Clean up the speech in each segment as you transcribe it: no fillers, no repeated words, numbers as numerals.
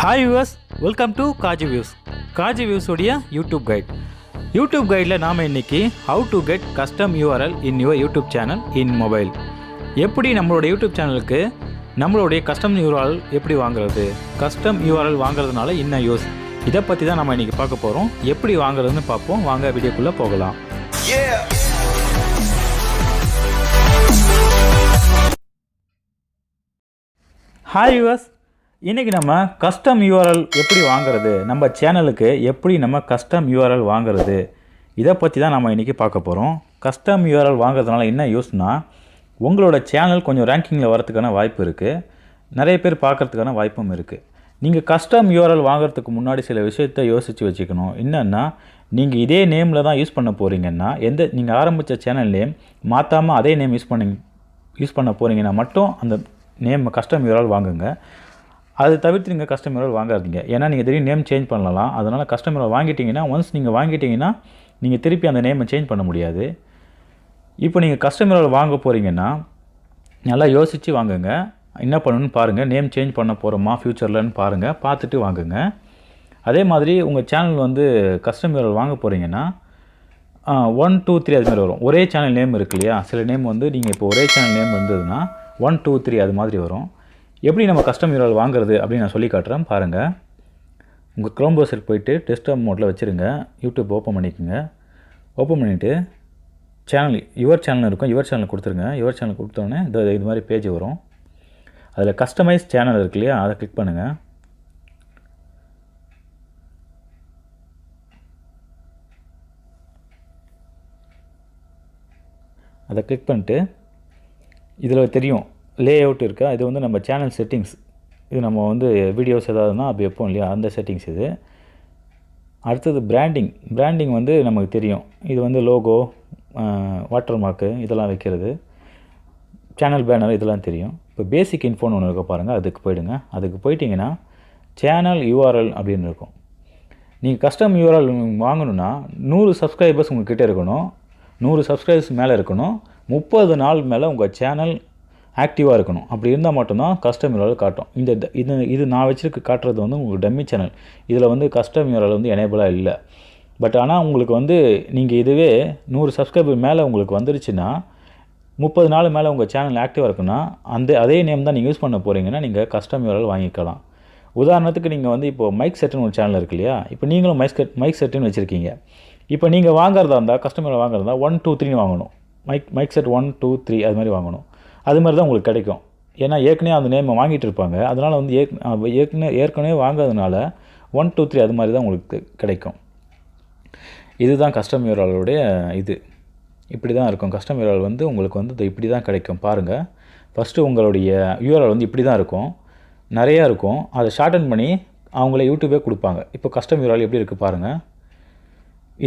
Hi viewers, welcome to Kaji views. Kaji வியூஸோடைய YouTube guide. YouTube கைடில் நாம் இன்றைக்கி how to get custom URL in your YouTube channel in mobile. எப்படி நம்மளோட YouTube சேனலுக்கு நம்மளுடைய கஸ்டம் யூஆர்எல் எப்படி வாங்குறது, கஸ்டம் யூஆர்எல் வாங்குறதுனால என்ன யூஸ், இதை பற்றி தான் நம்ம இன்றைக்கி பார்க்க போகிறோம். எப்படி வாங்குறதுன்னு பார்ப்போம். வாங்க வீடியோக்குள்ளே போகலாம். ஹாய் வியூவர்ஸ், இன்றைக்கி நம்ம கஸ்டம் யூஆர்எல் எப்படி வாங்குறது, நம்ம சேனலுக்கு எப்படி நம்ம கஸ்டம் யூஆர்எல் வாங்குறது, இதை பற்றி தான் நம்ம இன்றைக்கி பார்க்க போகிறோம். கஸ்டம் யூஆர்எல் வாங்குறதுனால என்ன யூஸ்னால், உங்களோட சேனல் கொஞ்சம் ரேங்கிங்கில் வரதுக்கான வாய்ப்பு இருக்குது, நிறைய பேர் பார்க்குறதுக்கான வாய்ப்பும் இருக்குது. நீங்கள் கஸ்டம் யூஆர்எல் வாங்குறதுக்கு முன்னாடி சில விஷயத்தை யோசித்து வச்சுக்கணும். என்னென்னா, நீங்கள் இதே நேமில் தான் யூஸ் பண்ண போகிறீங்கன்னா, நீங்கள் ஆரம்பித்த சேனல் நேம் மாற்றாமல் அதே நேம் யூஸ் பண்ண போகிறீங்கன்னா மட்டும் அந்த நேம் கஸ்டம் யூஆர்எல் வாங்குங்க. அது தவிர்த்து நீங்கள் கஸ்டம் யூஆர்எல் வாங்காதீங்க. ஏன்னா நீங்கள் திடீர்னு நேம் சேஞ்ச் பண்ணலாம். அதனால் கஸ்டம் யூஆர்எல் வாங்கிட்டீங்கன்னா, ஒன்ஸ் நீங்கள் வாங்கிட்டீங்கன்னா நீங்கள் திருப்பி அந்த நேமை சேஞ்ச் பண்ண முடியாது. இப்போ நீங்கள் கஸ்டம் யூஆர்எல் வாங்க போகிறீங்கன்னா நல்லா யோசித்து வாங்குங்க. என்ன பண்ணணும்னு பாருங்கள். நேம் சேஞ்ச் பண்ண போகிறோமா ஃப்யூச்சர்லன்னு பாருங்கள், பார்த்துட்டு வாங்குங்க. அதே மாதிரி உங்கள் சேனல் கஸ்டம் யூஆர்எல் வாங்க போகிறீங்கன்னா 1 2 3 அது மாதிரி வரும். ஒரே சேனல் நேம் இருக்கு இல்லையா, சில நேம் நீங்கள் இப்போ ஒரே சேனல் நேம் இருந்ததுன்னா 1 2 3 அது மாதிரி வரும். எப்படி நம்ம கஸ்டம் யூஆர்எல் வாங்குறது அப்படின்னு நான் சொல்லி காட்டுறேன் பாருங்கள். உங்கள் க்ரோம் ப்ரௌசருக்கு போய்ட்டு டெஸ்க்டாப் மோடில் வச்சுருங்க. யூடியூப் ஓப்பன் பண்ணிக்கோங்க. ஓப்பன் பண்ணிவிட்டு யுவர் சேனல் இருக்கும், யுவர் சேனல் கொடுத்துருங்க. யுவர் சேனல் கொடுத்தோன்னே இது மாதிரி பேஜ் வரும். அதில் கஸ்டமைஸ் சேனல் இருக்கு இல்லையா, அதை கிளிக் பண்ணுங்கள். அதை கிளிக் பண்ணிட்டு இதில் தெரியும் லே அவுட் இருக்கா, இது நம்ம சேனல் செட்டிங்ஸ். இது நம்ம வீடியோஸ் ஏதாவதுனா அப்படி வைப்போம் இல்லையா, அந்த செட்டிங்ஸ் இது. அடுத்தது பிராண்டிங் நமக்கு தெரியும். இது லோகோ, வாட்டர் மார்க்கு இதெல்லாம் வைக்கிறது, சேனல் பேனர் இதெல்லாம் தெரியும். இப்போ பேசிக் இன்ஃபோன்னு ஒன்று இருக்க பாருங்கள், அதுக்கு போயிடுங்க. அதுக்கு போயிட்டிங்கன்னா சேனல் யூஆர்எல் அப்படின்னு இருக்கும். நீங்கள் கஸ்டம் யூஆர்எல் வாங்கணுன்னா 100 சப்ஸ்கிரைபர்ஸ் உங்கள்கிட்ட இருக்கணும். 100 சப்ஸ்கிரைபர்ஸ் மேலே இருக்கணும். 30 நாள் மேலே உங்கள் சேனல் ஆக்டிவாக இருக்கணும். அப்படி இருந்தால் மட்டும்தான் கஸ்டம் யூஆர்எல் காட்டும். இது நான் வச்சுருக்கு காட்டுறது உங்களுக்கு டம்மி சேனல். இதில் கஸ்டம் யூஆர்எல் எனேபிளாக இல்லை. பட் ஆனால் உங்களுக்கு நீங்கள் இதுவே 100 சப்ஸ்கிரைபர் மேலே உங்களுக்கு வந்துருச்சுன்னா, 30 நாள் மேலே உங்கள் சேனல் ஆக்டிவாக இருக்குன்னா அதே நேம் தான் நீங்கள் யூஸ் பண்ண போகிறீங்கன்னா நீங்கள் கஸ்டம் யூஆர்எல் வாங்கிக்கலாம். உதாரணத்துக்கு நீங்கள் இப்போ மைக் செட்டுன்னு ஒரு சேனல் இருக்கு இல்லையா, இப்போ நீங்களும் மைக் செட்டுன்னு வச்சுருக்கீங்க. இப்போ நீங்கள் வாங்குறதா இருந்தால் கஸ்டம் யூஆர்எல் வாங்குறதா 1 2 3 வாங்கணும். மைக் செட் 1 2 3 அது மாதிரி வாங்கணும். அது மாதிரி தான் உங்களுக்கு கிடைக்கும். ஏன்னா ஏற்கனவே அந்த நேமை வாங்கிட்டு இருப்பாங்க. அதனால் ஏற்கனவே வாங்கிறதுனால 1 2 3 அது மாதிரி தான் உங்களுக்கு கிடைக்கும். இதுதான் கஸ்டம் யூஆர்எல்லுடைய இது. இப்படி தான் இருக்கும். கஸ்டம் யூஆர்எல் உங்களுக்கு இப்படி தான் கிடைக்கும். பாருங்கள், ஃபஸ்ட்டு உங்களுடைய யூஆர்எல் இப்படி தான் இருக்கும், நிறையா இருக்கும். அதை ஷார்டன் பண்ணி அவங்களே யூடியூபே கொடுப்பாங்க. இப்போ கஸ்டம் யூஆர்எல் எப்படி இருக்குது பாருங்கள்.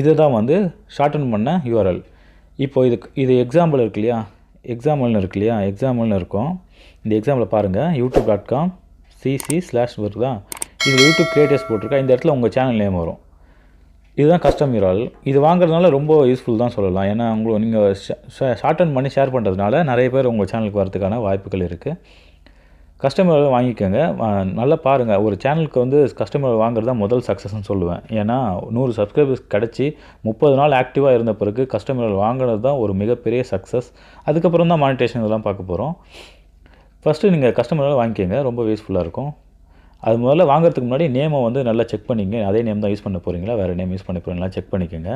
இது தான் ஷார்டன் பண்ண யூஆர்எல். இப்போ இது எக்ஸாம்பிள் இருக்கு இல்லையா, எக்ஸாம்பிள்னு இருக்கும். இந்த எக்ஸாம்பிள் பாருங்கள், youtube.com/cc/ வருதா, இது யூடியூப் கிரியேட்டர்ஸ் போட்டிருக்கா. இந்த இடத்துல உங்கள் சேனல் நேம் வரும். இதுதான் கஸ்டம் யூஆர்எல். இது வாங்குறதுனால ரொம்ப யூஸ்ஃபுல் தான் சொல்லலாம். ஏன்னா நீங்கள் ஷார்டன் பண்ணி ஷேர் பண்ணுறதுனால நிறைய பேர் உங்கள் சேனலுக்கு வரதுக்கான வாய்ப்புகள் இருக்குது. கஸ்டம் யூஆர்எல் வாங்கிக்கோங்க. நல்லா பாருங்கள். ஒரு சேனலுக்கு கஸ்டம் யூஆர்எல் வாங்குறது தான் முதல் சக்ஸஸ்ன்னு சொல்லுவேன். ஏன்னா 100 சப்ஸ்கிரைபர்ஸ் கிடச்சி 30 நாள் ஆக்டிவாக இருந்த பிறகு கஸ்டம் யூஆர்எல் வாங்குறது தான் ஒரு மிகப்பெரிய சக்ஸஸ். அதுக்கப்புறம் தான் மானிட்டேஷன் இதெல்லாம் பார்க்க போகிறோம். ஃபஸ்ட்டு நீங்கள் கஸ்டம் யூஆர்எல் வாங்கிக்கோங்க, ரொம்ப யூஸ்ஃபுல்லாக இருக்கும். அது முதல்ல வாங்குறதுக்கு முன்னாடி நேமை நல்லா செக் பண்ணிங்க. அதே நேம் தான் யூஸ் பண்ண போகிறீங்களா, வேறு நேம் யூஸ் பண்ண போகிறீங்களா செக் பண்ணிக்கோங்க.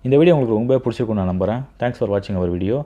இந்த வீடியோ உங்களுக்கு ரொம்ப பிடிச்சிருக்கும் நான் நம்புகிறேன். தேங்க்ஸ் ஃபார் வாட்சிங் அவர் வீடியோ.